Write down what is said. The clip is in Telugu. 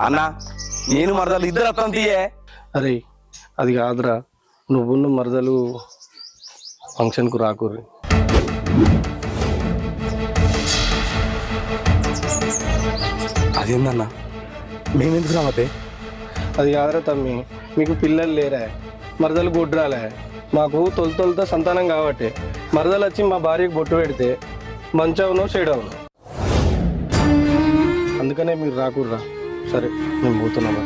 అన్నా నేను మరదలు ఇద్దరు అత్తం తీయే. అరే అది కాదురా, నువ్వున్న మరదలు ఫంక్షన్కు రాకూర్రి. అదేందన్నా మేమెందుకు రావతే? అది కాదురా తమ్మి, మీకు పిల్లలు లేరా, మరదలు గుడ్రాలే. మాకు తొలతొలతో సంతానం కాబట్టి మరదలు వచ్చి మా భార్యకు బొట్టు పెడితే మంచవునో చెడవును. అందుకనే మీరు రాకూర్రా. సరే మేము పోతున్నామా?